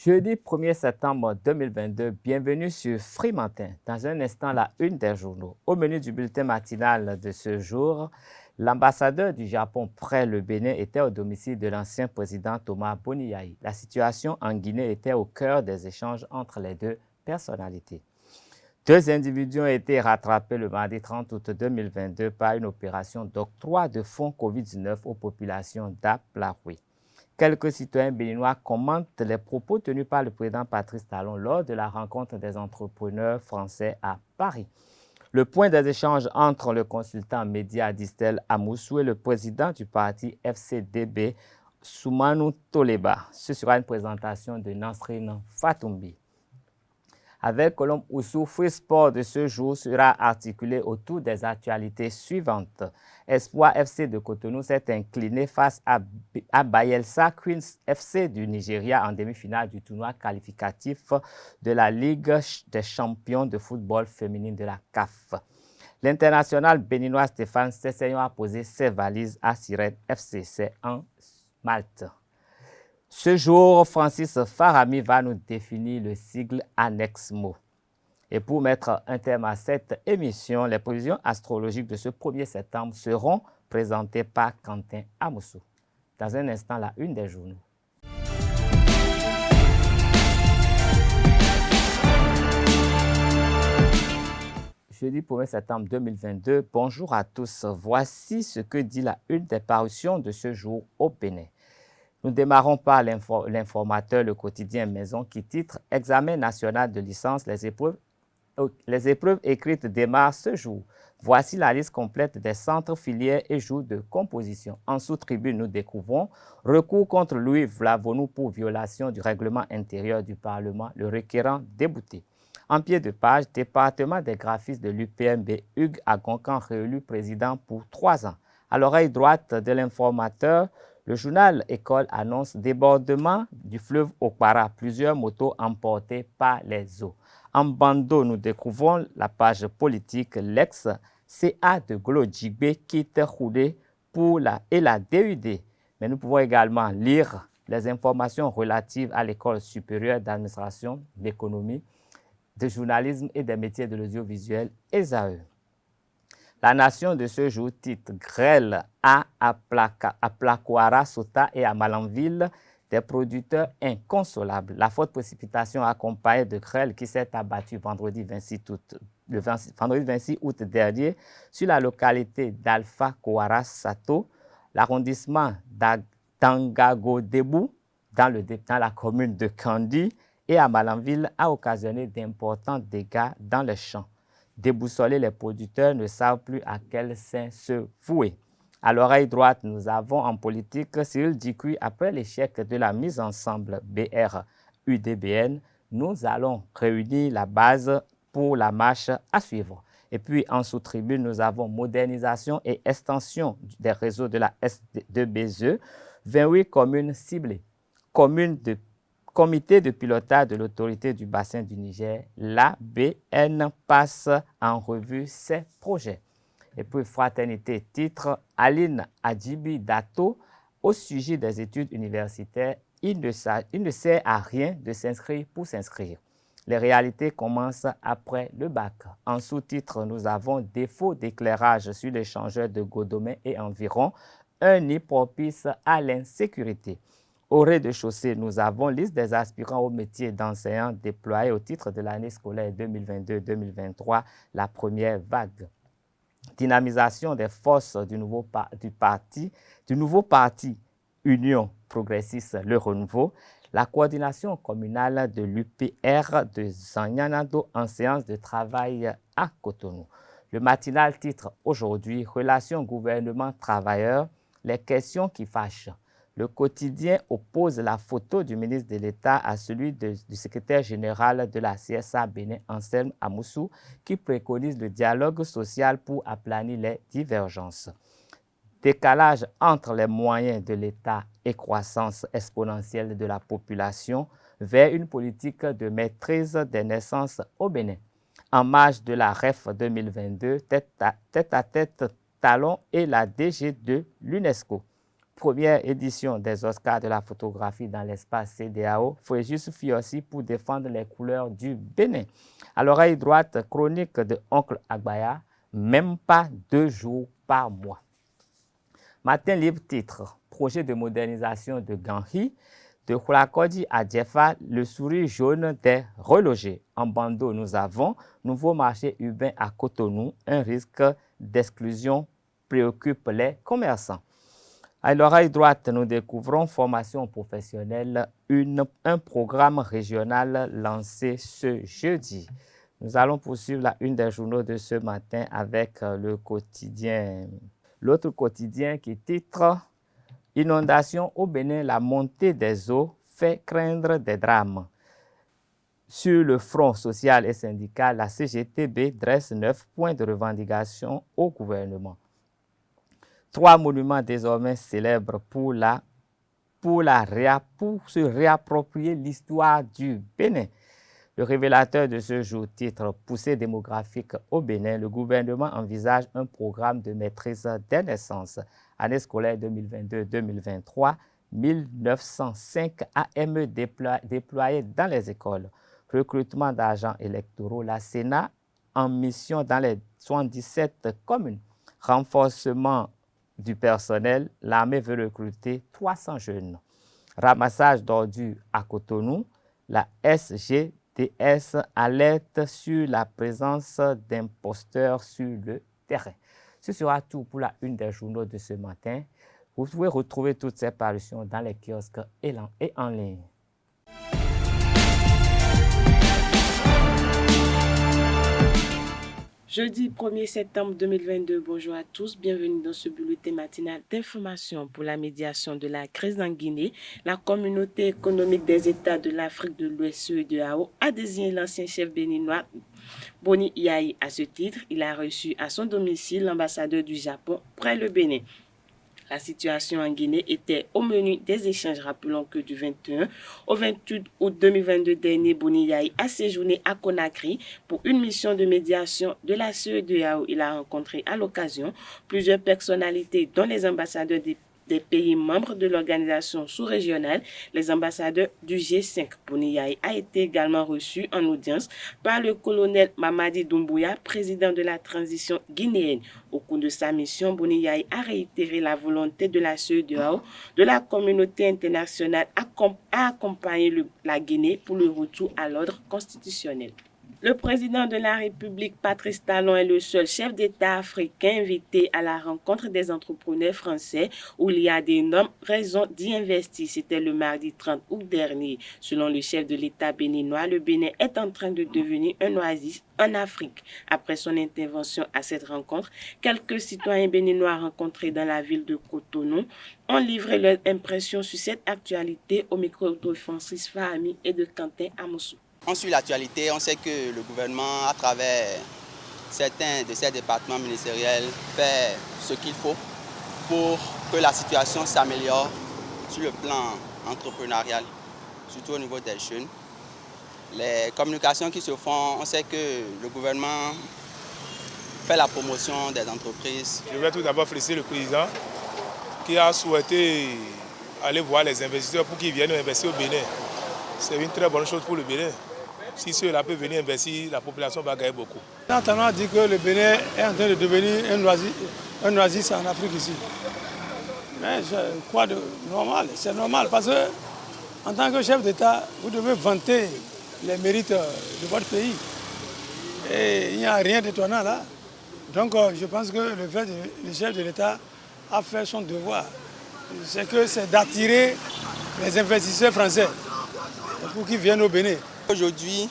Jeudi 1er septembre 2022, bienvenue sur Fremantin. Dans un instant, la une des journaux. Au menu du bulletin matinal de ce jour, l'ambassadeur du Japon près le Bénin était au domicile de l'ancien président Thomas Boniaï. La situation en Guinée était au cœur des échanges entre les deux personnalités. Deux individus ont été rattrapés le mardi 30 août 2022 par une opération d'octroi de fonds COVID-19 aux populations d'Aplaoui. Quelques citoyens béninois commentent les propos tenus par le président Patrice Talon lors de la rencontre des entrepreneurs français à Paris. Le point des échanges entre le consultant média Distel Amoussou et le président du parti FCDB, Soumanou Toleba. Ce sera une présentation de Nasrine Fatoumbi. Avec Colombe Oussou, Free Sport de ce jour sera articulé autour des actualités suivantes. Espoir FC de Cotonou s'est incliné face à Bayelsa Queens FC du Nigeria en demi-finale du tournoi qualificatif de la Ligue des champions de football féminine de la CAF. L'international béninois Stéphane Sessegnon a posé ses valises à Sirène FCC en Malte. Ce jour, Francis Farami va nous définir le sigle ANNEXMO. Et pour mettre un terme à cette émission, les prévisions astrologiques de ce 1er septembre seront présentées par Quentin Amoussou. Dans un instant, la une des journaux. Jeudi 1er septembre 2022, bonjour à tous. Voici ce que dit la une des parutions de ce jour au Bénin. Nous démarrons par l'informateur Le Quotidien Maison qui titre « Examen national de licence, les épreuves écrites démarrent ce jour. Voici la liste complète des centres, filières et jours de composition. » En sous-tribune, nous découvrons « Recours contre Louis Vlavonou pour violation du règlement intérieur du Parlement, le requérant débouté. » En pied de page, département des graphistes de l'UPMB, Hugues Agoncan réélu président pour 3 ans. À l'oreille droite de l'informateur, le journal École annonce débordement du fleuve Okpara, plusieurs motos emportées par les eaux. En bandeau, nous découvrons la page politique. L'ex-CA de Golo Djigbe quitte Khoudé pour la DUD. Mais nous pouvons également lire les informations relatives à l'École supérieure d'administration, d'économie, de journalisme et des métiers de l'audiovisuel, ESAE. La Nation de ce jour titre « Grêle à Placoara, Sota et à Malanville, des producteurs inconsolables ». La forte précipitation accompagnée de grêle qui s'est abattue vendredi 26 août dernier sur la localité d'Alpha Kouara Sato, l'arrondissement d'Angagodebou, dans la commune de Kandi et à Malanville, a occasionné d'importants dégâts dans les champs. Déboussolés, les producteurs ne savent plus à quel saint se vouer. À l'oreille droite, nous avons en politique Cyril Dikuy. Après l'échec de la mise ensemble BR-UDBN, nous allons réunir la base pour la marche à suivre. Et puis en sous-tribune, nous avons modernisation et extension des réseaux de la S2BZE, 28 communes ciblées, Comité de pilotage de l'autorité du bassin du Niger, l'ABN passe en revue ses projets. Et puis Fraternité titre Aline Adjibi Dato au sujet des études universitaires, il ne sert à rien de s'inscrire pour s'inscrire. Les réalités commencent après le bac. En sous-titre, nous avons défaut d'éclairage sur l'échangeur de Godomé et environ, un nid propice à l'insécurité. Au rez-de-chaussée, nous avons liste des aspirants au métier d'enseignant déployés au titre de l'année scolaire 2022-2023, la première vague. Dynamisation des forces du nouveau parti Union progressiste Le Renouveau, la coordination communale de l'UPR de Zanyanado en séance de travail à Cotonou. Le matinal titre aujourd'hui « Relations gouvernement-travailleurs, les questions qui fâchent ». Le quotidien oppose la photo du ministre de l'État à celui du secrétaire général de la CSA Bénin, Anselme Amoussou, qui préconise le dialogue social pour aplanir les divergences. Décalage entre les moyens de l'État et croissance exponentielle de la population vers une politique de maîtrise des naissances au Bénin. En marge de la REF 2022, tête à tête Talon et la DG de l'UNESCO. première édition des Oscars de la photographie dans l'espace CEDEAO, Fréjus Fiossi pour défendre les couleurs du Bénin. À l'oreille droite, chronique de Oncle Agbaya, même pas 2 jours par mois. Matin Libre titre, projet de modernisation de Ganhi, de Khoulakodi à Djefa, le sourire jaune des relogés. En bandeau, nous avons nouveau marché urbain à Cotonou, un risque d'exclusion préoccupe les commerçants. À l'oreille droite, nous découvrons formation professionnelle, un programme régional lancé ce jeudi. Nous allons poursuivre la une des journaux de ce matin avec le quotidien. L'autre quotidien qui titre « Inondation au Bénin, la montée des eaux fait craindre des drames ». Sur le front social et syndical, la CGTB dresse 9 points de revendication au gouvernement. 3 monuments désormais célèbres pour se réapproprier l'histoire du Bénin. Le révélateur de ce jour titre « Poussée démographique au Bénin, le gouvernement envisage un programme de maîtrise des naissances. Année scolaire 2022-2023, 1905 AME déployés dans les écoles. Recrutement d'agents électoraux, la Sénat en mission dans les 77 communes. Renforcement du personnel, l'armée veut recruter 300 jeunes. Ramassage d'ordures à Cotonou, la SGDS alerte sur la présence d'imposteurs sur le terrain. Ce sera tout pour la une des journaux de ce matin. Vous pouvez retrouver toutes ces parutions dans les kiosques et en ligne. Jeudi 1er septembre 2022, bonjour à tous, bienvenue dans ce bulletin matinal d'information pour la médiation de la crise en Guinée. La communauté économique des États de l'Afrique de l'Ouest CEDEAO a désigné l'ancien chef béninois Boni Yayi. À ce titre, il a reçu à son domicile l'ambassadeur du Japon près le Bénin. La situation en Guinée était au menu des échanges. Rappelons que du 21 au 28 août 2022 dernier, Boni Yayi a séjourné à Conakry pour une mission de médiation de la CEDEAO. Il a rencontré à l'occasion plusieurs personnalités, dont les ambassadeurs des pays membres de l'organisation sous-régionale, les ambassadeurs du G5. Boni Yayi a été également reçu en audience par le colonel Mamadi Doumbouya, président de la transition guinéenne. Au cours de sa mission, Boni Yayi a réitéré la volonté de la CEDEAO, de la communauté internationale, à accompagner la Guinée pour le retour à l'ordre constitutionnel. Le président de la République, Patrice Talon, est le seul chef d'État africain invité à la rencontre des entrepreneurs français où il y a d'énormes raisons d'y investir. C'était le mardi 30 août dernier. Selon le chef de l'État béninois, le Bénin est en train de devenir un oasis en Afrique. Après son intervention à cette rencontre, quelques citoyens béninois rencontrés dans la ville de Cotonou ont livré leur impression sur cette actualité au micro de Francis Fahami et de Quentin Amoussou. On suit l'actualité, on sait que le gouvernement, à travers certains de ses départements ministériels, fait ce qu'il faut pour que la situation s'améliore sur le plan entrepreneurial, surtout au niveau des jeunes. Les communications qui se font, on sait que le gouvernement fait la promotion des entreprises. Je vais tout d'abord féliciter le président qui a souhaité aller voir les investisseurs pour qu'ils viennent investir au Bénin. C'est une très bonne chose pour le Bénin. Si ceux-là peuvent venir investir, la population va gagner beaucoup. On a dit que le Bénin est en train de devenir un oasis en Afrique ici. Mais quoi de normal? C'est normal parce que en tant que chef d'État, vous devez vanter les mérites de votre pays. Et il n'y a rien d'étonnant là. Donc je pense que le chef de l'État a fait son devoir. C'est d'attirer les investisseurs français pour qu'ils viennent au Bénin. Aujourd'hui,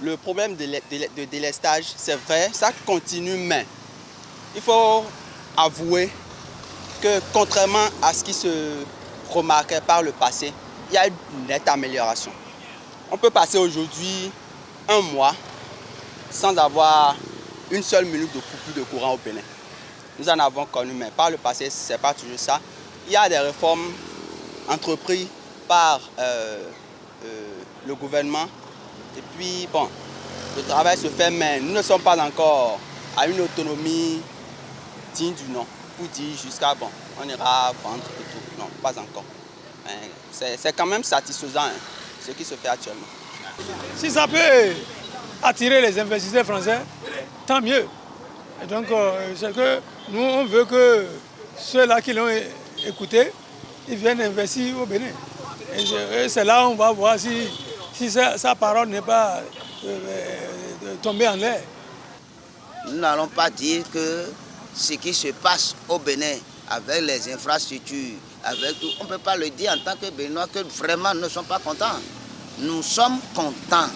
le problème de délestage, c'est vrai, ça continue, mais il faut avouer que contrairement à ce qui se remarquait par le passé, il y a une nette amélioration. On peut passer aujourd'hui un mois sans avoir une seule minute de coupure de courant au Bénin. Nous en avons connu, mais par le passé, ce n'est pas toujours ça. Il y a des réformes entreprises par le gouvernement. Et puis, bon, le travail se fait, mais nous ne sommes pas encore à une autonomie digne du nom. pour dire jusqu'à bon, on ira vendre et tout. Non, pas encore. C'est quand même satisfaisant hein, ce qui se fait actuellement. Si ça peut attirer les investisseurs français, tant mieux. Et donc, c'est que nous, on veut que ceux-là qui l'ont écouté, ils viennent investir au Bénin. Et c'est là on va voir si sa parole n'est pas tombée en l'air. Nous n'allons pas dire que ce qui se passe au Bénin avec les infrastructures, avec tout, on ne peut pas le dire en tant que Béninois que vraiment nous ne sommes pas contents. Nous sommes contents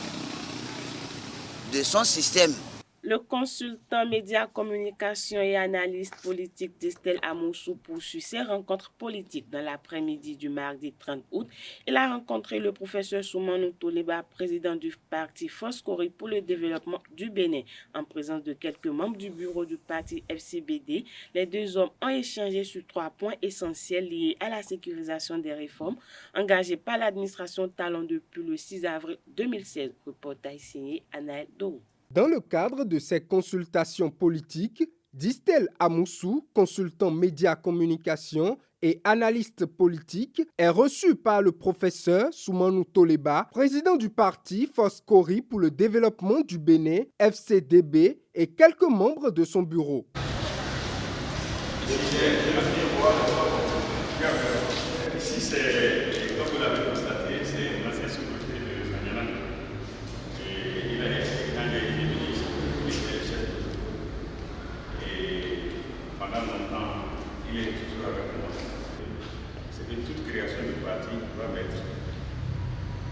de son système. Le consultant médias, communication et analyste politique Distel Amoussou poursuit ses rencontres politiques dans l'après-midi du mardi 30 août. Il a rencontré le professeur Soumanou Toleba, président du parti Foscori pour le développement du Bénin. En présence de quelques membres du bureau du parti FCBD, les deux hommes ont échangé sur 3 points essentiels liés à la sécurisation des réformes engagées par l'administration Talon depuis le 6 avril 2016. Reportage signé Anaël Dou. Dans le cadre de ces consultations politiques, Distel Amoussou, consultant médias communication et analyste politique, est reçu par le professeur Soumanou Toleba, président du parti Foscori pour le développement du Bénin, FCDB, et quelques membres de son bureau. Ici, c'est, comme vous l'avez constaté, c'est l'ancien sous-préfet de Sanyana. Et il a été candidat ministre, chef. Et pendant longtemps, il est toujours avec moi. C'est de toute création de parti qui va mettre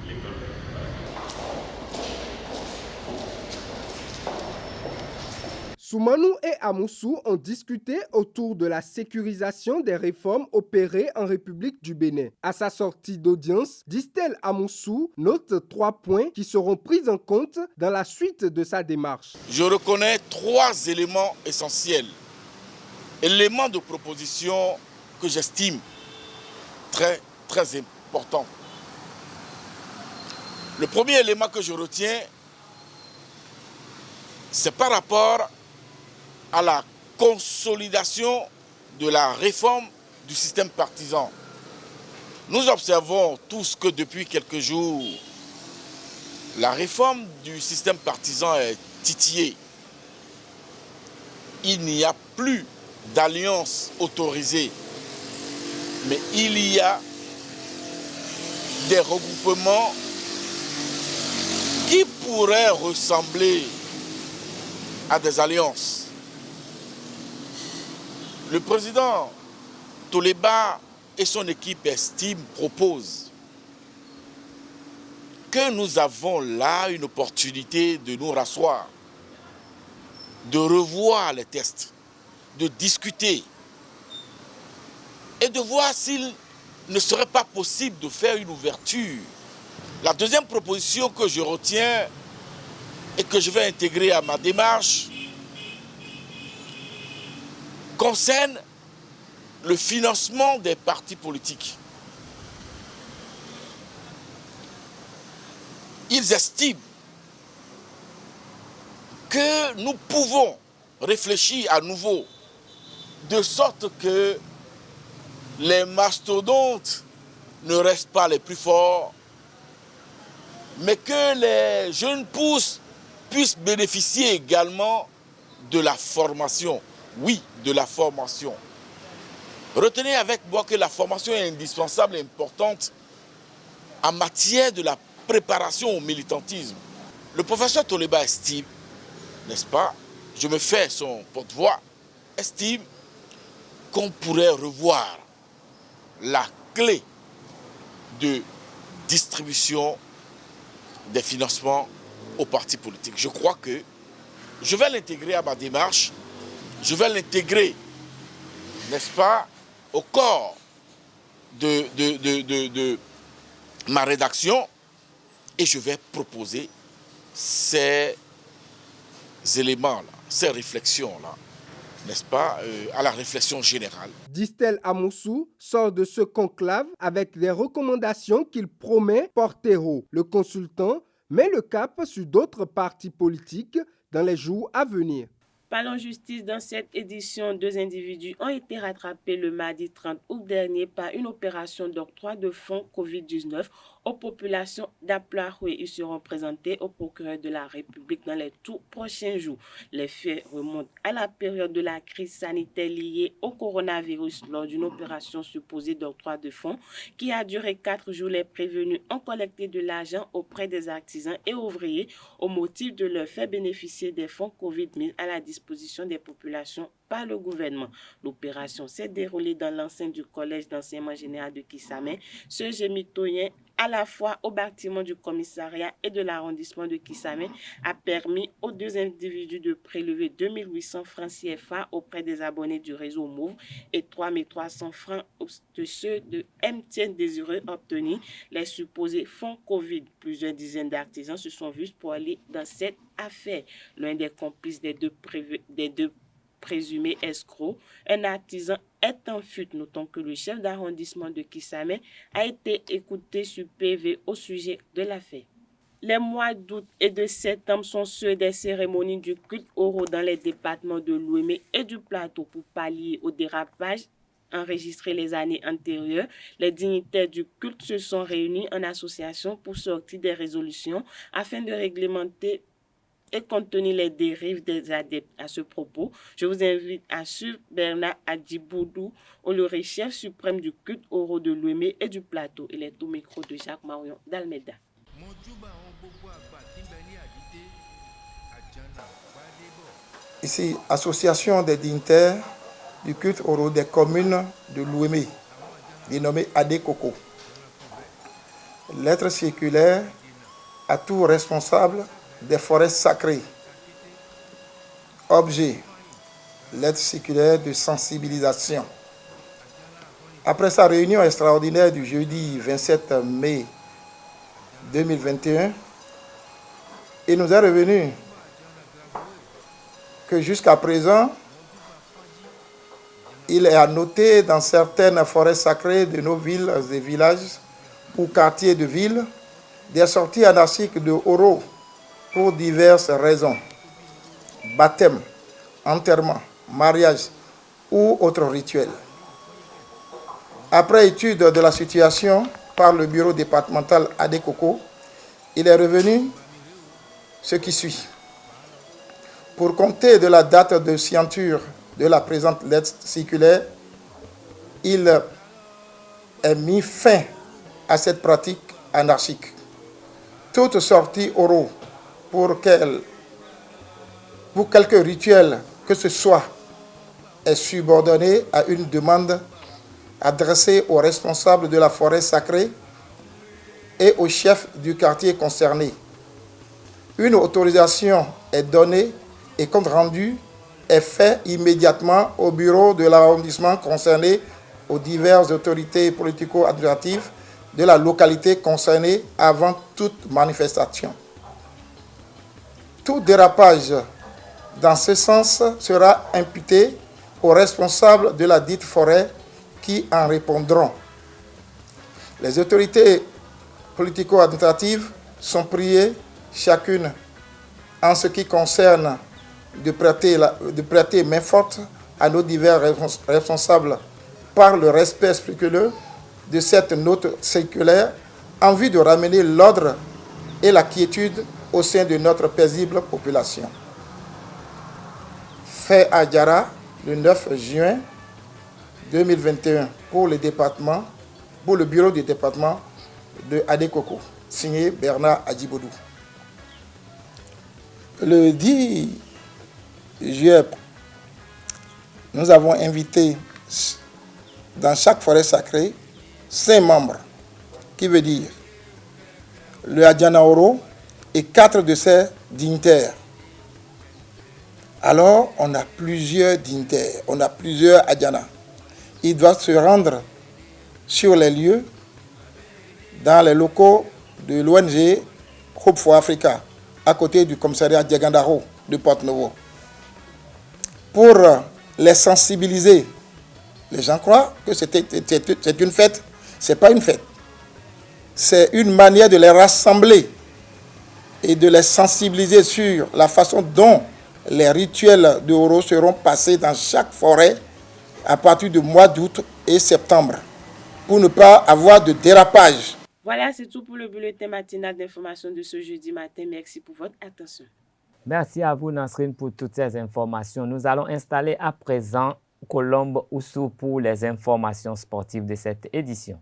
l'école. Soumanou et Amoussou ont discuté autour de la sécurisation des réformes opérées en République du Bénin. À sa sortie d'audience, Distel Amoussou note 3 points qui seront pris en compte dans la suite de sa démarche. Je reconnais 3 éléments essentiels, éléments de proposition que j'estime très importants. Le premier élément que je retiens, c'est par rapport à la consolidation de la réforme du système partisan. Nous observons tous que depuis quelques jours, la réforme du système partisan est titillée. Il n'y a plus d'alliance autorisée, mais il y a des regroupements qui pourraient ressembler à des alliances. Le président Toleba et son équipe proposent que nous avons là une opportunité de nous rasseoir, de revoir les tests, de discuter et de voir s'il ne serait pas possible de faire une ouverture. La deuxième proposition que je retiens et que je vais intégrer à ma démarche concerne le financement des partis politiques. Ils estiment que nous pouvons réfléchir à nouveau de sorte que les mastodontes ne restent pas les plus forts, mais que les jeunes pousses puissent bénéficier également de la formation. Oui, de la formation. Retenez avec moi que la formation est indispensable et importante en matière de la préparation au militantisme. Le professeur Toleba estime, n'est-ce pas, je me fais son porte-voix, estime qu'on pourrait revoir la clé de distribution des financements aux partis politiques. Je crois que je vais l'intégrer à ma démarche, je vais l'intégrer, n'est-ce pas, au corps de ma rédaction et je vais proposer ces éléments-là, ces réflexions-là, n'est-ce pas, à la réflexion générale. Distel Amoussou sort de ce conclave avec des recommandations qu'il promet porter haut. Le consultant met le cap sur d'autres partis politiques dans les jours à venir. Parlons justice. Dans cette édition, 2 individus ont été rattrapés le mardi 30 août dernier par une opération d'octroi de fonds Covid-19 aux populations d'Aplaroué. Ils seront présentés au procureur de la République dans les tout prochains jours. Les faits remontent à la période de la crise sanitaire liée au coronavirus lors d'une opération supposée d'octroi de fonds qui a duré 4 jours. Les prévenus ont collecté de l'argent auprès des artisans et ouvriers au motif de leur faire bénéficier des fonds Covid mis à la disposition des populations par le gouvernement. L'opération s'est déroulée dans l'enceinte du collège d'enseignement général de Kissamé. Ce gémitoyen, à la fois au bâtiment du commissariat et de l'arrondissement de Kissamé, a permis aux 2 individus de prélever 2800 francs CFA auprès des abonnés du réseau Move et 3300 francs de ceux de MTN désireux obtenir les supposés fonds Covid. Plusieurs dizaines d'artisans se sont vus pour aller dans cette affaire. L'un des complices des deux présumés escrocs, un artisan, est en fuite. Notons que le chef d'arrondissement de Kissamé a été écouté sur PV au sujet de l'affaire. Les mois d'août et de septembre sont ceux des cérémonies du culte oro dans les départements de Lomé et du Plateau. Pour pallier au dérapage enregistré les années antérieures, les dignitaires du culte se sont réunis en association pour sortir des résolutions afin de réglementer et contenir les dérives des adeptes. À ce propos, je vous invite à suivre Bernard Adjiboudou, le chef suprême du culte oro de Lomé et du Plateau. Il est au micro de Jacques Marion d'Almeida. Ici, association des dignitaires du culte oro des communes de Lomé, dénommée Adekoko. Lettre circulaire à tout responsable des forêts sacrées. Objet, lettre circulaire de sensibilisation. Après sa réunion extraordinaire du jeudi 27 mai 2021, il nous est revenu que jusqu'à présent, il est à noter dans certaines forêts sacrées de nos villes et villages ou quartiers de ville des sorties anarchiques de oro pour diverses raisons, baptême, enterrement, mariage ou autres rituels. Après étude de la situation par le bureau départemental Adekoko, il est revenu ce qui suit. Pour compter de la date de signature de la présente lettre circulaire, il est mis fin à cette pratique anarchique. Toute sortie oro pour quelque rituel que ce soit est subordonnée à une demande adressée aux responsables de la forêt sacrée et au chef du quartier concerné. Une autorisation est donnée et compte rendu est fait immédiatement au bureau de l'arrondissement concerné, aux diverses autorités politico-administratives de la localité concernée avant toute manifestation. Tout dérapage dans ce sens sera imputé aux responsables de la dite forêt qui en répondront. Les autorités politico-administratives sont priées, chacune en ce qui concerne de prêter main forte à nos divers responsables par le respect scrupuleux de cette note circulaire en vue de ramener l'ordre et la quiétude au sein de notre paisible population. Fait à Diara le 9 juin 2021 pour le bureau du département de Adekoko, signé Bernard Adjiboudou. Le 10 juillet, nous avons invité dans chaque forêt sacrée 5 membres, qui veut dire le Adjana Oro et 4 de ses dignitaires. Alors, on a plusieurs dignitaires, on a plusieurs Adjana. Ils doivent se rendre sur les lieux, dans les locaux de l'ONG Hope for Africa, à côté du commissariat Diagandaro de Porte-Novo, pour les sensibiliser. Les gens croient que c'est une fête. Ce n'est pas une fête. C'est une manière de les rassembler et de les sensibiliser sur la façon dont Les rituels de Oro seront passés dans chaque forêt à partir du mois d'août et septembre pour ne pas avoir de dérapage. Voilà, c'est tout pour le bulletin matinal d'information de ce jeudi matin. Merci pour votre attention. Merci à vous, Nasrine, pour toutes ces informations. Nous allons installer à présent Colombe Oussou pour les informations sportives de cette édition.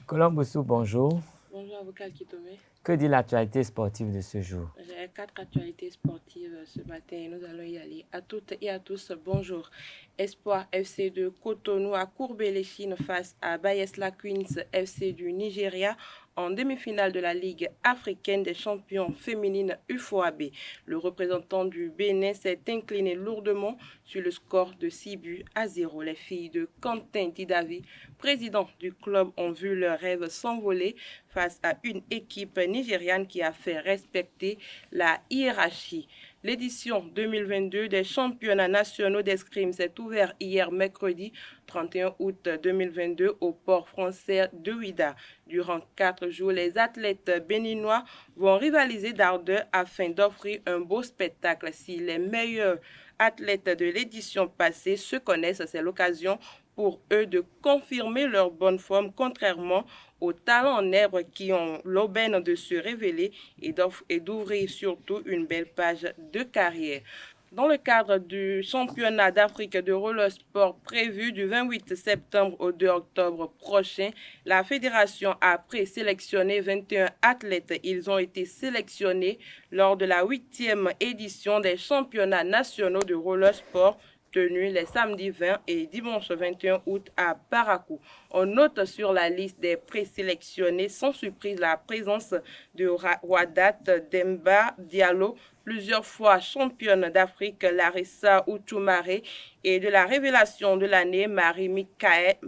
Colombe Oussou, bonjour. Bonjour, avocat Kitomé. Que dit l'actualité sportive de ce jour? J'ai 4 actualités sportives ce matin et nous allons y aller. À toutes et à tous, bonjour. Espoir FC de Cotonou a courbé les chines face à Bayesla Queens FC du Nigeria en demi-finale de la Ligue africaine des champions féminines UFOAB. Le représentant du Bénin s'est incliné lourdement sur le score de 6-0. Les filles de Quentin Didavi, président du club, ont vu leur rêve s'envoler face à une équipe nigériane qui a fait respecter la hiérarchie. L'édition 2022 des championnats nationaux d'escrime s'est ouverte hier mercredi 31 août 2022 au port français de Ouidah. Durant 4 jours, les athlètes béninois vont rivaliser d'ardeur afin d'offrir un beau spectacle. Si les meilleurs athlètes de l'édition passée se connaissent, c'est l'occasion pour eux de confirmer leur bonne forme, contrairement aux talents en herbe qui ont l'aubaine de se révéler et d'ouvrir surtout une belle page de carrière. Dans le cadre du championnat d'Afrique de roller sport prévu du 28 septembre au 2 octobre prochain, la fédération a présélectionné 21 athlètes. Ils ont été sélectionnés lors de la 8e édition des championnats nationaux de roller sport tenus les samedis 20 et dimanche 21 août à Parakou. On note sur la liste des présélectionnés sans surprise la présence de Wadat Demba Diallo, plusieurs fois championne d'Afrique, Larissa Outoumare, et de la révélation de l'année, Marie-Micale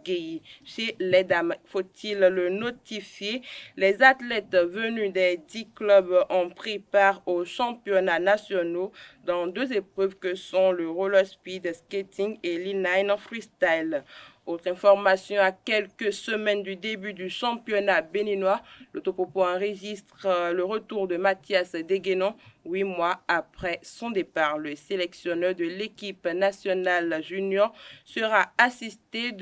Gueye. Chez les dames, faut-il le notifier, les athlètes venus des 10 clubs ont pris part aux championnats nationaux dans 2 épreuves que sont le roller speed skating et l'inline freestyle. Autre information, à quelques semaines du début du championnat béninois, le Topopo enregistre le retour de Mathias Deguenon 8 mois après son départ. Le sélectionneur de l'équipe nationale junior sera assisté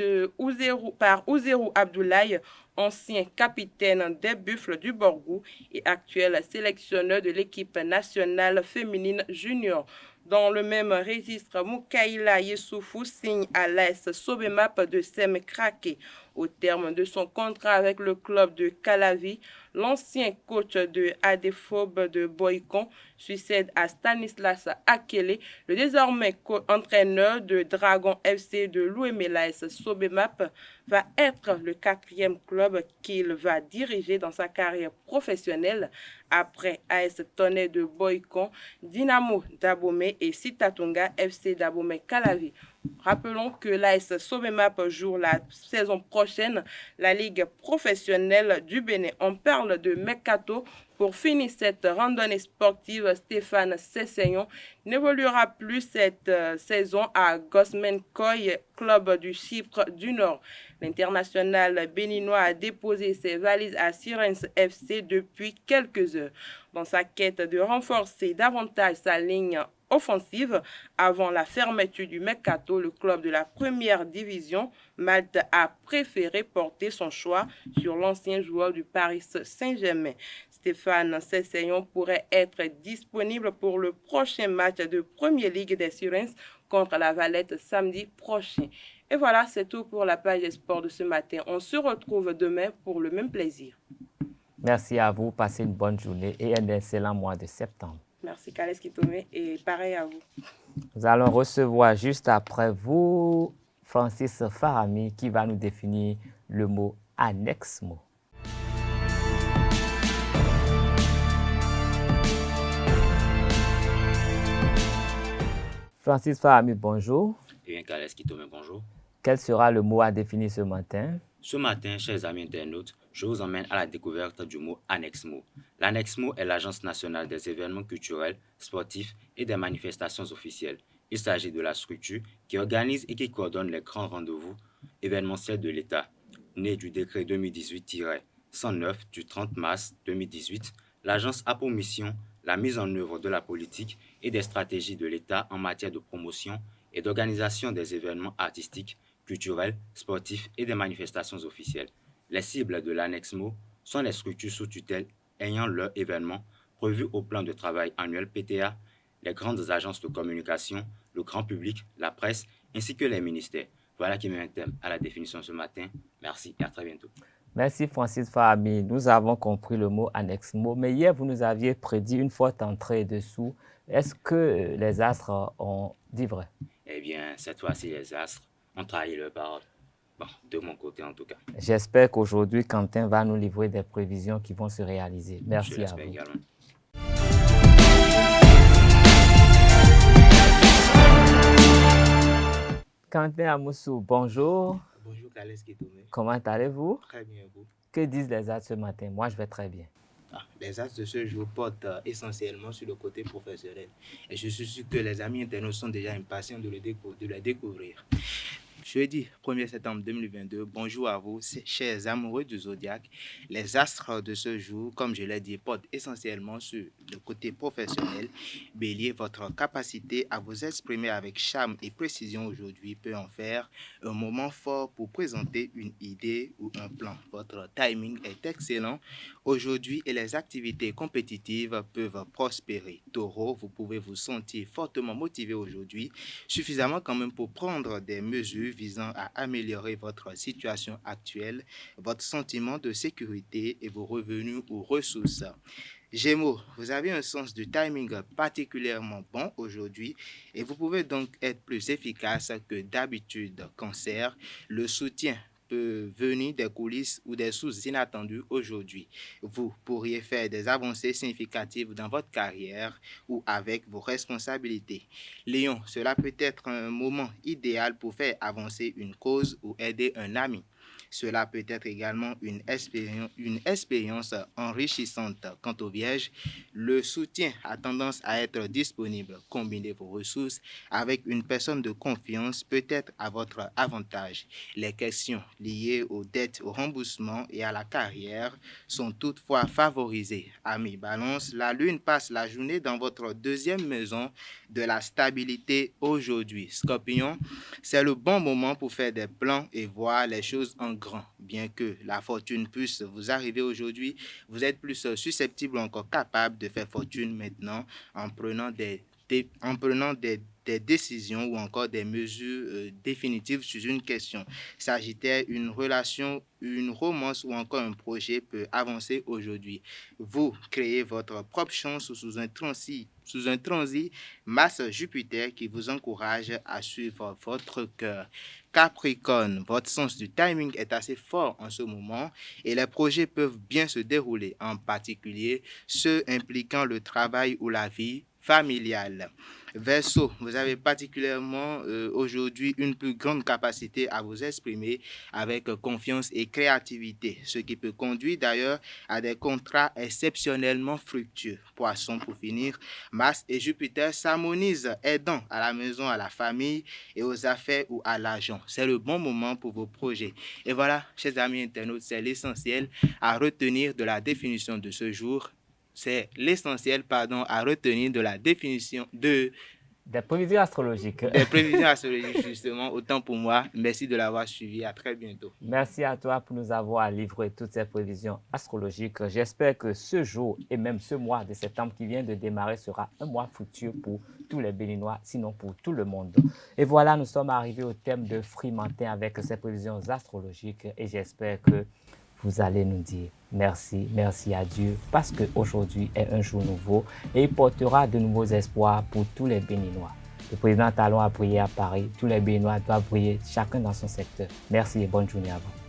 par Ouzerou Abdoulaye, ancien capitaine des Buffles du Borgou et actuel sélectionneur de l'équipe nationale féminine junior. Dans le même registre, Moukaïla Yessoufou signe à l'AS Sobemap de Sem Krake. Au terme de son contrat avec le club de Calavi, l'ancien coach de Adephobe de Boycon succède à Stanislas Akele, le désormais entraîneur de Dragon FC de l'UMLAS Sobemap va être le 4e club qu'il va diriger dans sa carrière professionnelle après AS Tonnerre de Boycon, Dynamo d'Abomey et Sitatunga FC d'Abomey Calavi. Rappelons que l'AS Sobemap joue la saison prochaine la Ligue professionnelle du Bénin. On parle de Mercato. Pour finir cette randonnée sportive, Stéphane Sesseyon n'évoluera plus cette saison à Gosmenkoy, club du Chypre du Nord. L'international béninois a déposé ses valises à Sirens FC depuis quelques heures. Dans sa quête de renforcer davantage sa ligne offensive avant la fermeture du Mercato, le club de la première division, Malte, a préféré porter son choix sur l'ancien joueur du Paris Saint-Germain. Stéphane Sesseyon pourrait être disponible pour le prochain match de Premier League des Sirens contre la Valette samedi prochain. Et voilà, c'est tout pour la page des sports de ce matin. On se retrouve demain pour le même plaisir. Merci à vous. Passez une bonne journée et un excellent mois de septembre. Merci Kales Kitomé et pareil à vous. Nous allons recevoir juste après vous Francis Farami qui va nous définir le mot annexe-mot. Francis Farami, bonjour. Et bien, Kales Kitomé, bonjour. Quel sera le mot à définir ce matin? Ce matin, chers amis internautes, je vous emmène à la découverte du mot annexe-mot. L'annexe-mot est l'Agence nationale des événements culturels, sportifs et des manifestations officielles. Il s'agit de la structure qui organise et qui coordonne les grands rendez-vous événementiels de l'État, né du décret 2018-5 109 du 30 mars 2018, l'agence a pour mission la mise en œuvre de la politique et des stratégies de l'État en matière de promotion et d'organisation des événements artistiques, culturels, sportifs et des manifestations officielles. Les cibles de l'ANEXMO sont les structures sous tutelle ayant leurs événements prévus au plan de travail annuel PTA, les grandes agences de communication, le grand public, la presse, ainsi que les ministères. Voilà qui met un thème à la définition ce matin. Merci et à très bientôt. Merci Francis Fahami. Nous avons compris le mot ANEXMO, mais hier, vous nous aviez prédit une forte entrée dessous. Est-ce que les astres ont dit vrai? Eh bien, cette fois-ci, les astres ont trahi leur parole. Bon, de mon côté en tout cas. J'espère qu'aujourd'hui, Quentin va nous livrer des prévisions qui vont se réaliser. Merci à vous. Également. Quentin Amoussou, bonjour. Bonjour Kales Kitome. Comment allez-vous? Très bien, vous. Que disent les astres ce matin? Moi, je vais très bien. Les astres de ce jour portent essentiellement sur le côté professionnel. Et je suis sûr que les amis internautes sont déjà impatients de le découvrir. Jeudi 1er septembre 2022, bonjour à vous, chers amoureux du Zodiaque. Les astres de ce jour, comme je l'ai dit, portent essentiellement sur le côté professionnel. Bélier, votre capacité à vous exprimer avec charme et précision aujourd'hui peut en faire un moment fort pour présenter une idée ou un plan. Votre timing est excellent aujourd'hui et les activités compétitives peuvent prospérer. Taureau, vous pouvez vous sentir fortement motivé aujourd'hui, suffisamment quand même pour prendre des mesures visant à améliorer votre situation actuelle, votre sentiment de sécurité et vos revenus ou ressources. Gémeaux, vous avez un sens du timing particulièrement bon aujourd'hui et vous pouvez donc être plus efficace que d'habitude. Cancer, le soutien peut venir des coulisses ou des sources inattendues aujourd'hui. Vous pourriez faire des avancées significatives dans votre carrière ou avec vos responsabilités. Lion, cela peut être un moment idéal pour faire avancer une cause ou aider un ami. Cela peut être également une expérience enrichissante. Quant aux Vierges, le soutien a tendance à être disponible. Combinez vos ressources avec une personne de confiance peut être à votre avantage. Les questions liées aux dettes, au remboursement et à la carrière sont toutefois favorisées. Amis Balance, la Lune passe la journée dans votre deuxième maison de la stabilité aujourd'hui. Scorpion, c'est le bon moment pour faire des plans et voir les choses en grand. Bien que la fortune puisse vous arriver aujourd'hui, vous êtes plus susceptible ou encore capable de faire fortune maintenant en prenant des décisions ou encore des mesures définitives sur une question. Sagittaire, une relation, une romance ou encore un projet peut avancer aujourd'hui. Vous créez votre propre chance sous un transit Mars-Jupiter qui vous encourage à suivre votre cœur. Capricorne, votre sens du timing est assez fort en ce moment et les projets peuvent bien se dérouler, en particulier ceux impliquant le travail ou la vie familiale. Verseau, vous avez particulièrement aujourd'hui une plus grande capacité à vous exprimer avec confiance et créativité, ce qui peut conduire d'ailleurs à des contrats exceptionnellement fructueux. Poisson, pour finir, Mars et Jupiter s'harmonisent, aidant à la maison, à la famille et aux affaires ou à l'argent. C'est le bon moment pour vos projets. Et voilà, chers amis internautes, c'est l'essentiel à retenir de la définition de ce jour. C'est l'essentiel, à retenir de la définition des prévisions astrologiques. Des prévisions astrologiques, justement, autant pour moi. Merci de l'avoir suivi. À très bientôt. Merci à toi pour nous avoir livré toutes ces prévisions astrologiques. J'espère que ce jour et même ce mois de septembre qui vient de démarrer sera un mois fructueux pour tous les Béninois, sinon pour tout le monde. Et voilà, nous sommes arrivés au thème de Freemantin avec ces prévisions astrologiques et j'espère que vous allez nous dire merci à Dieu parce qu'aujourd'hui est un jour nouveau et il portera de nouveaux espoirs pour tous les Béninois. Le président Talon a prié à Paris, tous les Béninois doivent briller chacun dans son secteur. Merci et bonne journée à vous.